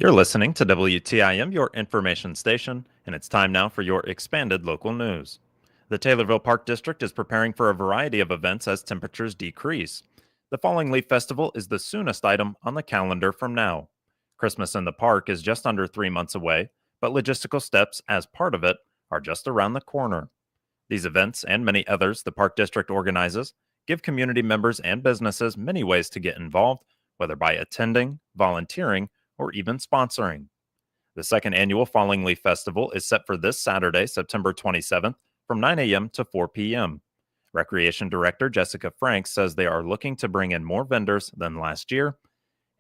You're listening to WTIM, your information station, and it's time now for your expanded local news. The Taylorville Park District is preparing for a variety of events as temperatures decrease. The Falling Leaf Festival is the soonest item on the calendar from now. Christmas in the park is just under 3 months away, but logistical steps as part of it are just around the corner. These events and many others the Park District organizes give community members and businesses many ways to get involved, whether by attending, volunteering, or even sponsoring. The second annual Falling Leaf Festival is set for this Saturday, September 27th, from 9 a.m. to 4 p.m. Recreation Director Jessica Franks says they are looking to bring in more vendors than last year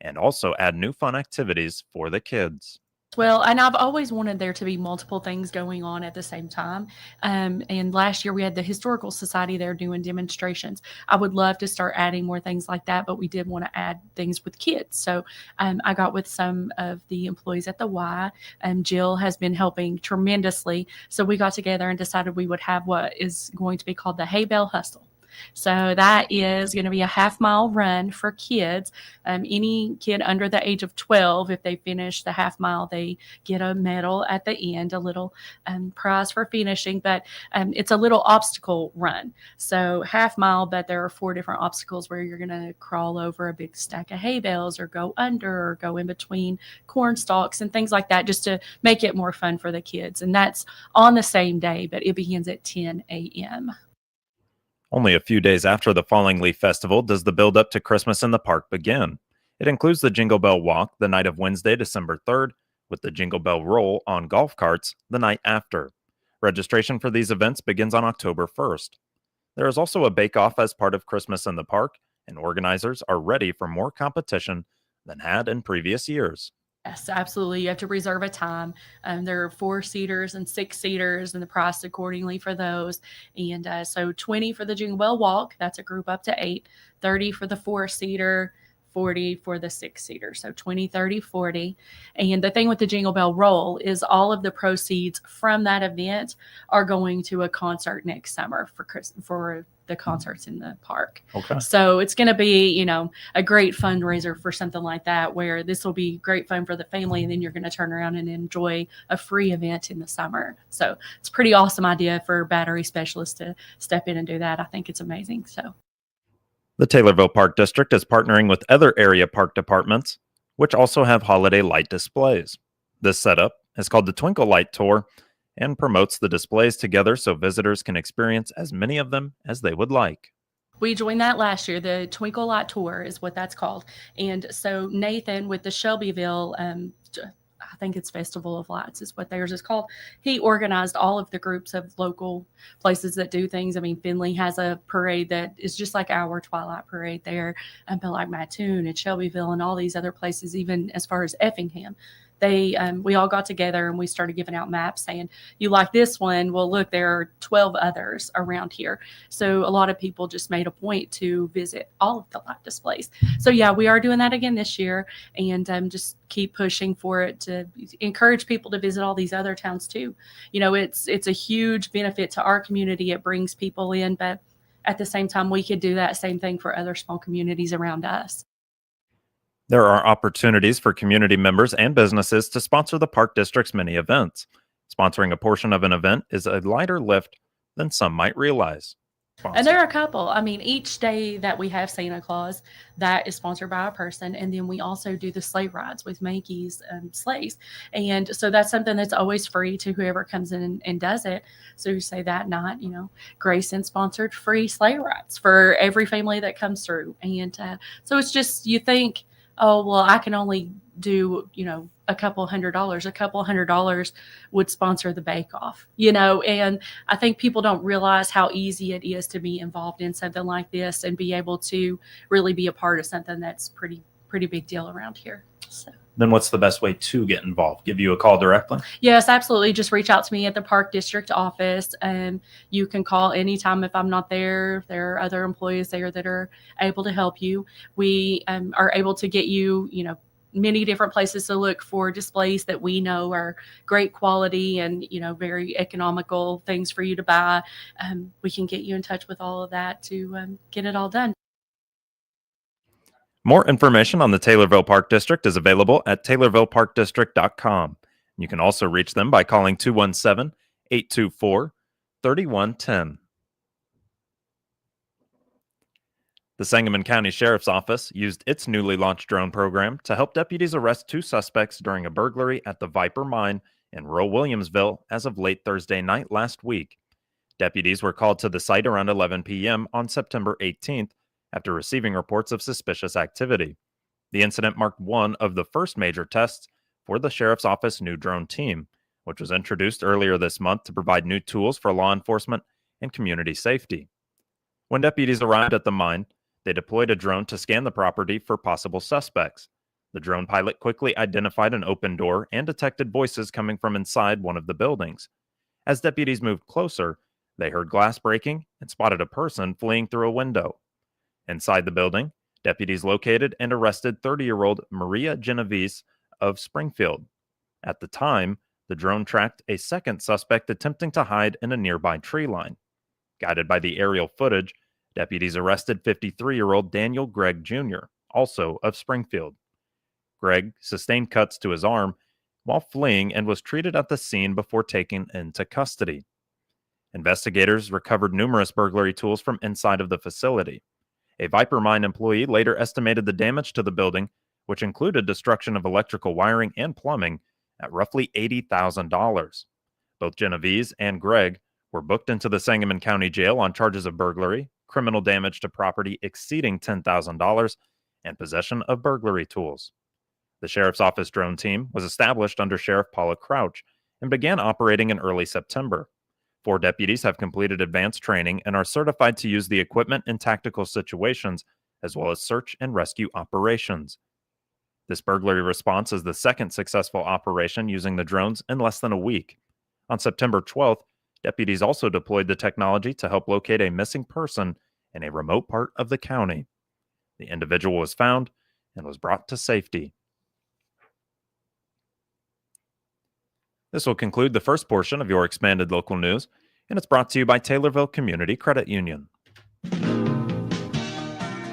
and also add new fun activities for the kids. Well, and I've always wanted there to be multiple things going on at the same time. And last year we had the Historical Society there doing demonstrations. I would love to start adding more things like that, but we did want to add things with kids. So I got with some of the employees at the Y, and Jill has been helping tremendously. So we got together and decided we would have what is going to be called the Hay Bale Hustle. So that is going to be a half-mile run for kids. Any kid under the age of 12, if they finish the half mile, they get a medal at the end, a little prize for finishing. But it's a little obstacle run. So half mile, but there are 4 different obstacles where you're going to crawl over a big stack of hay bales or go under or go in between corn stalks and things like that, just to make it more fun for the kids. And that's on the same day, but it begins at 10 a.m. Only a few days after the Falling Leaf Festival does the build up to Christmas in the park begin. It includes the Jingle Bell Walk the night of Wednesday, December 3rd, with the Jingle Bell Roll on golf carts the night after. Registration for these events begins on October 1st. There is also a bake-off as part of Christmas in the park, and organizers are ready for more competition than had in previous years. Yes, absolutely. You have to reserve a time. There are 4-seaters and 6-seaters, and the price accordingly for those. And so 20 for the Jingle Bell Walk. That's a group up to 8. 30 for the 4-seater. 40 for the 6-seater. So 20, 30, 40. And the thing with the Jingle Bell Roll is all of the proceeds from that event are going to a concert next summer for the concerts in the park. Okay. So it's going to be, a great fundraiser for something like that, where this will be great fun for the family. And then you're going to turn around and enjoy a free event in the summer. So it's a pretty awesome idea for battery specialists to step in and do that. I think it's amazing. So The Taylorville Park District is partnering with other area park departments, which also have holiday light displays. This setup is called the Twinkle Light Tour and promotes the displays together so visitors can experience as many of them as they would like. We joined that last year. The Twinkle Light Tour is what that's called. And so Nathan with the Shelbyville, I think it's Festival of Lights is what theirs is called. He organized all of the groups of local places that do things. I mean, Findlay has a parade that is just like our Twilight Parade there, but like Mattoon and Shelbyville and all these other places, even as far as Effingham. We all got together and we started giving out maps saying, you like this one? Well, look, there are 12 others around here. So a lot of people just made a point to visit all of the light displays. So yeah, we are doing that again this year, and just keep pushing for it to encourage people to visit all these other towns too. It's a huge benefit to our community. It brings people in, but at the same time, we could do that same thing for other small communities around us. There are opportunities for community members and businesses to sponsor the Park District's many events. Sponsoring a portion of an event is a lighter lift than some might realize. And there are a couple. I mean, each day that we have Santa Claus, that is sponsored by a person. And then we also do the sleigh rides with Mankey's sleighs. And so that's something that's always free to whoever comes in and does it. So you say that night, Grayson sponsored free sleigh rides for every family that comes through. And so it's just, you think, oh, well, I can only do, a couple $100. A couple $100 would sponsor the bake-off, and I think people don't realize how easy it is to be involved in something like this and be able to really be a part of something that's pretty big deal around here. So. Then what's the best way to get involved? Give you a call directly? Yes, absolutely. Just reach out to me at the Park District office. You can call anytime if I'm not there. There are other employees there that are able to help you. We are able to get you, many different places to look for displays that we know are great quality and, very economical things for you to buy. We can get you in touch with all of that to get it all done. More information on the Taylorville Park District is available at taylorvilleparkdistrict.com. You can also reach them by calling 217 824 3110. The Sangamon County Sheriff's Office used its newly launched drone program to help deputies arrest two suspects during a burglary at the Viper Mine in rural Williamsville as of late Thursday night last week. Deputies were called to the site around 11 p.m. on September 18th after receiving reports of suspicious activity. The incident marked one of the first major tests for the Sheriff's Office new drone team, which was introduced earlier this month to provide new tools for law enforcement and community safety. When deputies arrived at the mine, they deployed a drone to scan the property for possible suspects. The drone pilot quickly identified an open door and detected voices coming from inside one of the buildings. As deputies moved closer, they heard glass breaking and spotted a person fleeing through a window. Inside the building, deputies located and arrested 30-year-old Maria Genovese of Springfield. At the time, the drone tracked a second suspect attempting to hide in a nearby tree line. Guided by the aerial footage, deputies arrested 53-year-old Daniel Gregg Jr., also of Springfield. Gregg sustained cuts to his arm while fleeing and was treated at the scene before taken into custody. Investigators recovered numerous burglary tools from inside of the facility. A Viper Mine employee later estimated the damage to the building, which included destruction of electrical wiring and plumbing, at roughly $80,000. Both Genovese and Gregg were booked into the Sangamon County Jail on charges of burglary, criminal damage to property exceeding $10,000, and possession of burglary tools. The Sheriff's Office drone team was established under Sheriff Paula Crouch and began operating in early September. 4 deputies have completed advanced training and are certified to use the equipment in tactical situations, as well as search and rescue operations. This burglary response is the second successful operation using the drones in less than a week. On September 12th, deputies also deployed the technology to help locate a missing person in a remote part of the county. The individual was found and was brought to safety. This will conclude the first portion of your expanded local news, and it's brought to you by Taylorville Community Credit Union.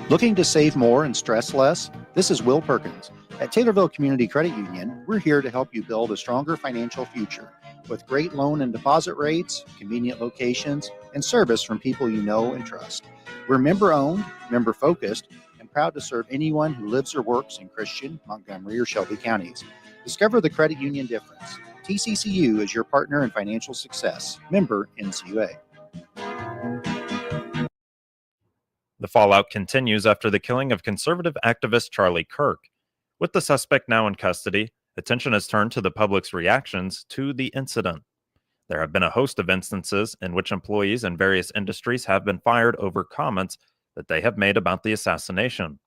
Looking to save more and stress less? This is Will Perkins. At Taylorville Community Credit Union, we're here to help you build a stronger financial future with great loan and deposit rates, convenient locations, and service from people you know and trust. We're member-owned, member-focused, and proud to serve anyone who lives or works in Christian, Montgomery, or Shelby counties. Discover the credit union difference. TCCU is your partner in financial success. Member NCUA. The fallout continues after the killing of conservative activist Charlie Kirk. With the suspect now in custody, attention has turned to the public's reactions to the incident. There have been a host of instances in which employees in various industries have been fired over comments that they have made about the assassination.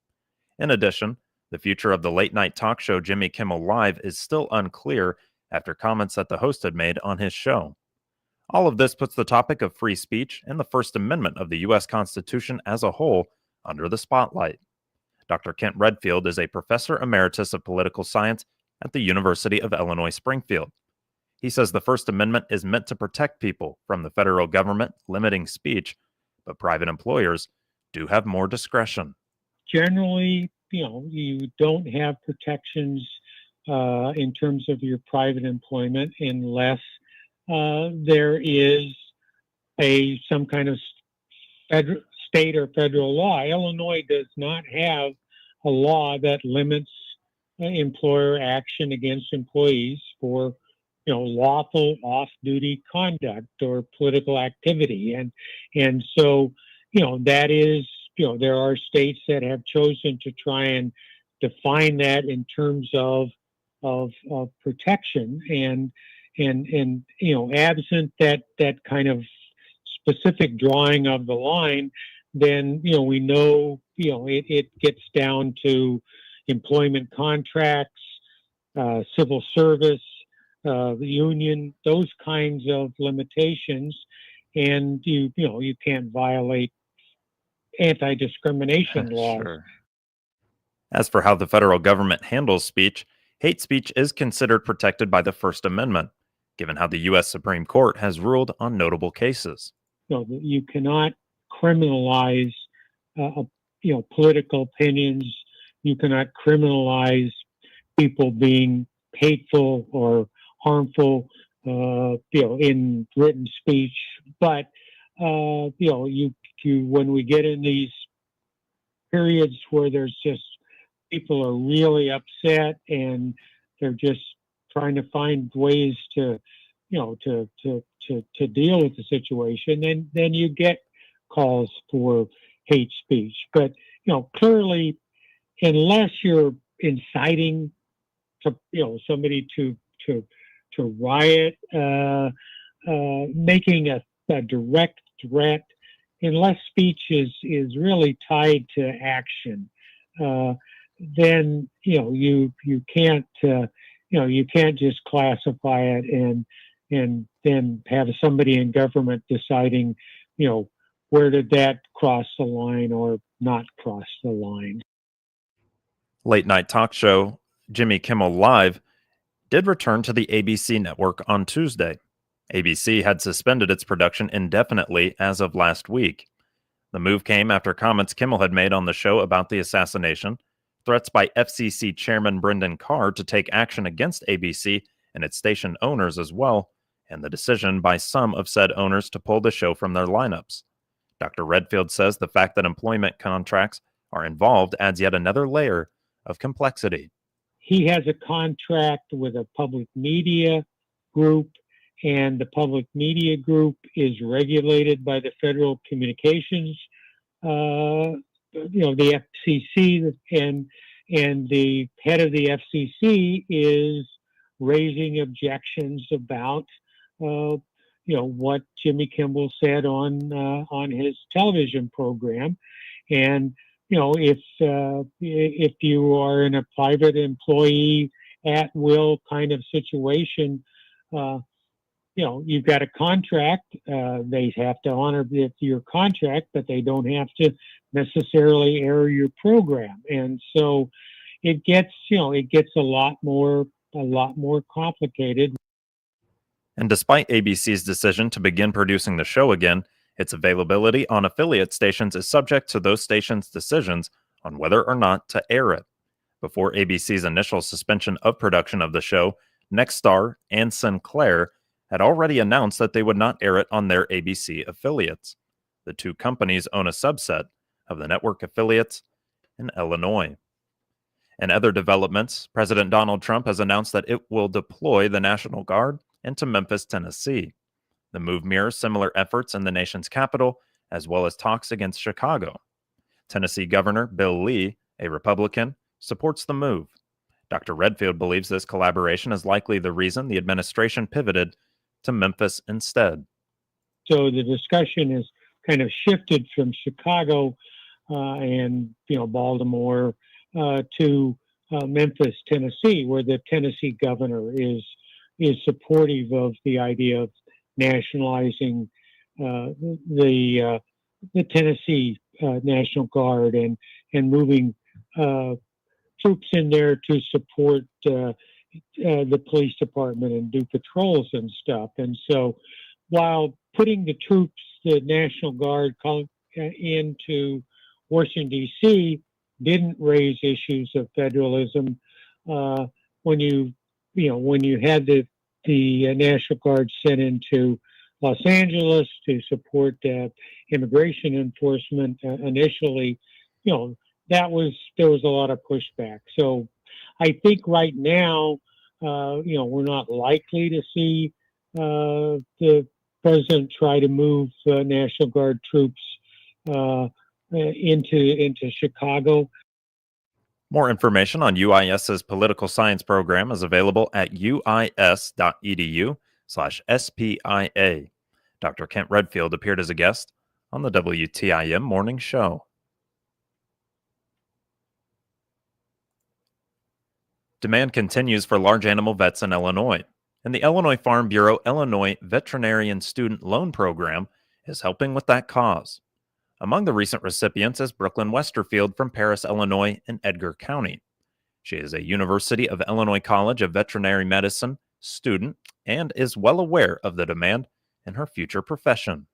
In addition, the future of the late-night talk show Jimmy Kimmel Live is still unclear after comments that the host had made on his show. All of this puts the topic of free speech and the First Amendment of the U.S. Constitution as a whole under the spotlight. Dr. Kent Redfield is a professor emeritus of political science at the University of Illinois Springfield. He says the First Amendment is meant to protect people from the federal government limiting speech, but private employers do have more discretion. Generally, you don't have protections in terms of your private employment unless there is some kind of state or federal law. Illinois does not have a law that limits employer action against employees for lawful off-duty conduct or political activity, and so that is there are states that have chosen to try and define that in terms of protection, and absent that kind of specific drawing of the line, then we know it gets down to employment contracts, civil service, the union, those kinds of limitations, and you can't violate anti-discrimination laws. Sure. As for how the federal government handles speech, hate speech is considered protected by the First Amendment, given how the U.S. Supreme Court has ruled on notable cases. You cannot criminalize political opinions you cannot criminalize people being hateful or harmful, in written speech. But when we get in these periods where there's just people are really upset and they're just trying to find ways to, to deal with the situation, then you get calls for hate speech. But clearly, unless you're inciting somebody to riot, making a direct threat, unless speech is really tied to action, then you can't you can't just classify it and then have somebody in government deciding where did that cross the line or not cross the line. Late night talk show Jimmy Kimmel Live did return to the ABC network on Tuesday. ABC had suspended its production indefinitely as of last week. The move came after comments Kimmel had made on the show about the assassination, threats by FCC Chairman Brendan Carr to take action against ABC and its station owners as well, and the decision by some of said owners to pull the show from their lineups. Dr. Redfield says the fact that employment contracts are involved adds yet another layer of complexity. He has a contract with a public media group, and the public media group is regulated by the Federal Communications, the FCC, and the head of the FCC is raising objections about, what Jimmy Kimmel said on his television program, and if you are in a private employee at will kind of situation, you've got a contract. They have to honor your contract, but they don't have to necessarily air your program. And so it gets a lot more complicated. And despite ABC's decision to begin producing the show again, its availability on affiliate stations is subject to those stations' decisions on whether or not to air it. Before ABC's initial suspension of production of the show, Nexstar and Sinclair had already announced that they would not air it on their ABC affiliates. The two companies own a subset of the network affiliates in Illinois. In other developments, President Donald Trump has announced that it will deploy the National Guard into Memphis, Tennessee. The move mirrors similar efforts in the nation's capital, as well as talks against Chicago. Tennessee Governor Bill Lee, a Republican, supports the move. Dr. Redfield believes this collaboration is likely the reason the administration pivoted to Memphis instead. So the discussion has kind of shifted from Chicago and Baltimore to Memphis, Tennessee, where the Tennessee governor is supportive of the idea of nationalizing the Tennessee National Guard and moving troops in there to support the police department and do patrols and stuff. And so while putting the National Guard into Washington, D.C. didn't raise issues of federalism, when you had the National Guard sent into Los Angeles to support immigration enforcement initially, there was a lot of pushback. So I think right now, we're not likely to see the president try to move National Guard troops into Chicago. More information on UIS's political science program is available at uis.edu/SPIA. Dr. Kent Redfield appeared as a guest on the WTIM Morning Show. Demand continues for large animal vets in Illinois, and the Illinois Farm Bureau Illinois Veterinarian Student Loan Program is helping with that cause. Among the recent recipients is Brooklyn Westerfield from Paris, Illinois, in Edgar County. She is a University of Illinois College of Veterinary Medicine student and is well aware of the demand in her future profession.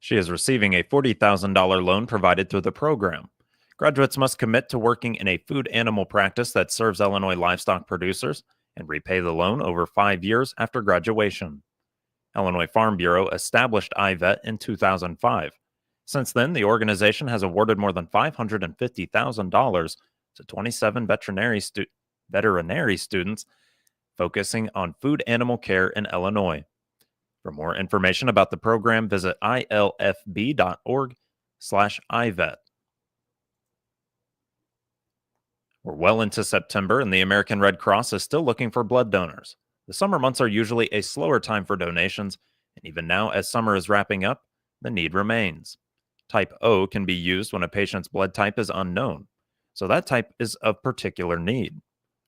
She is receiving a $40,000 loan provided through the program. Graduates must commit to working in a food animal practice that serves Illinois livestock producers and repay the loan over 5 years after graduation. Illinois Farm Bureau established IVET in 2005. Since then, the organization has awarded more than $550,000 to 27 veterinary students focusing on food animal care in Illinois. For more information about the program, visit ilfb.org/IVET. We're well into September, and the American Red Cross is still looking for blood donors. The summer months are usually a slower time for donations, and even now, as summer is wrapping up, the need remains. Type O can be used when a patient's blood type is unknown, so that type is of particular need.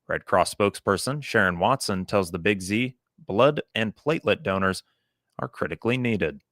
Red Cross spokesperson Sharon Watson tells the Big Z blood and platelet donors are critically needed.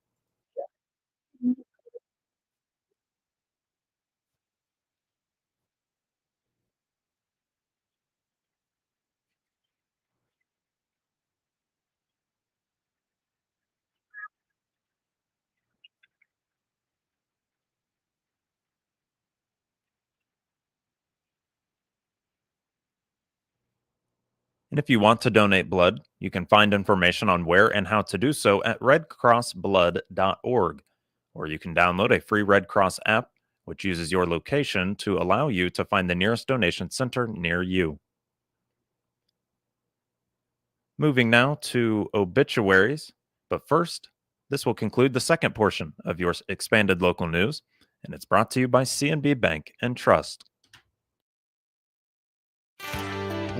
And if you want to donate blood, you can find information on where and how to do so at redcrossblood.org, or you can download a free Red Cross app, which uses your location to allow you to find the nearest donation center near you. Moving now to obituaries, but first, this will conclude the second portion of your expanded local news, and it's brought to you by C&B Bank and Trust.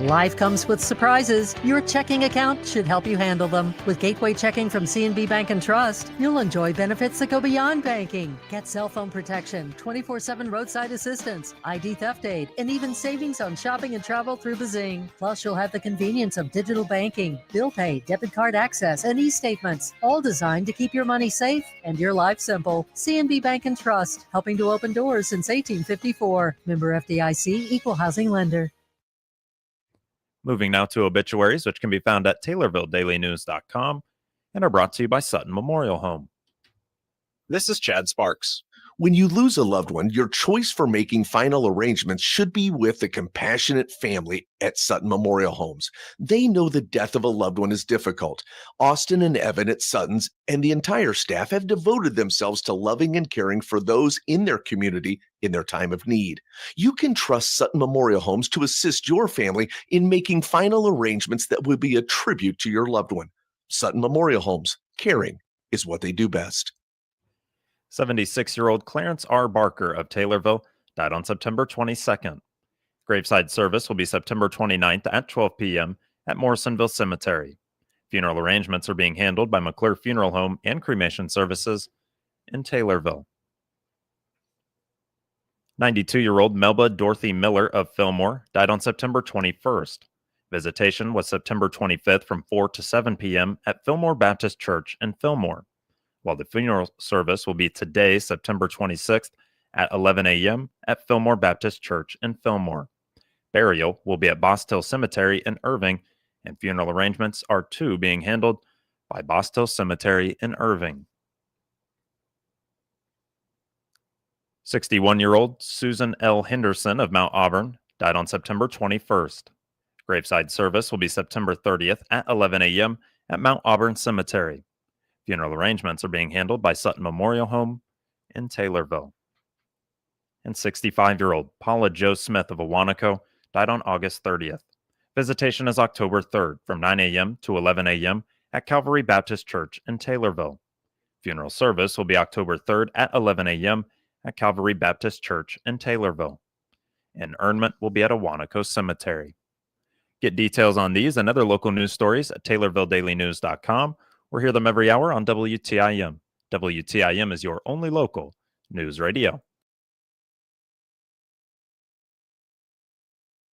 Life comes with surprises. Your checking account should help you handle them. With Gateway Checking from C&B Bank and Trust, you'll enjoy benefits that go beyond banking. Get cell phone protection, 24/7 roadside assistance, ID theft aid, and even savings on shopping and travel through Bazing. Plus, you'll have the convenience of digital banking, bill pay, debit card access, and e-statements, all designed to keep your money safe and your life simple. C&B Bank and Trust, helping to open doors since 1854. Member FDIC, Equal Housing Lender. Moving now to obituaries, which can be found at TaylorvilleDailyNews.com and are brought to you by Sutton Memorial Home. This is Chad Sparks. When you lose a loved one, your choice for making final arrangements should be with the compassionate family at Sutton Memorial Homes. They know the death of a loved one is difficult. Austin and Evan at Sutton's and the entire staff have devoted themselves to loving and caring for those in their community in their time of need. You can trust Sutton Memorial Homes to assist your family in making final arrangements that will be a tribute to your loved one. Sutton Memorial Homes, caring is what they do best. 76-year-old Clarence R. Barker of Taylorville died on September 22nd. Graveside service will be September 29th at 12 p.m. at Morrisonville Cemetery. Funeral arrangements are being handled by McClure Funeral Home and Cremation Services in Taylorville. 92-year-old Melba Dorothy Miller of Fillmore died on September 21st. Visitation was September 25th from 4 to 7 p.m. at Fillmore Baptist Church in Fillmore, while the funeral service will be today, September 26th, at 11 a.m. at Fillmore Baptist Church in Fillmore. Burial will be at Bostill Cemetery in Irving, and funeral arrangements are being handled by Bostill Cemetery in Irving. 61-year-old Susan L. Henderson of Mount Auburn died on September 21st. Graveside service will be September 30th at 11 a.m. at Mount Auburn Cemetery. Funeral arrangements are being handled by Sutton Memorial Home in Taylorville. And 65-year-old Paula Jo Smith of Awanaco died on August 30th. Visitation is October 3rd from 9 a.m. to 11 a.m. at Calvary Baptist Church in Taylorville. Funeral service will be October 3rd at 11 a.m. at Calvary Baptist Church in Taylorville. Interment will be at Awanaco Cemetery. Get details on these and other local news stories at TaylorvilleDailyNews.com or hear them every hour on WTIM. WTIM is your only local news radio.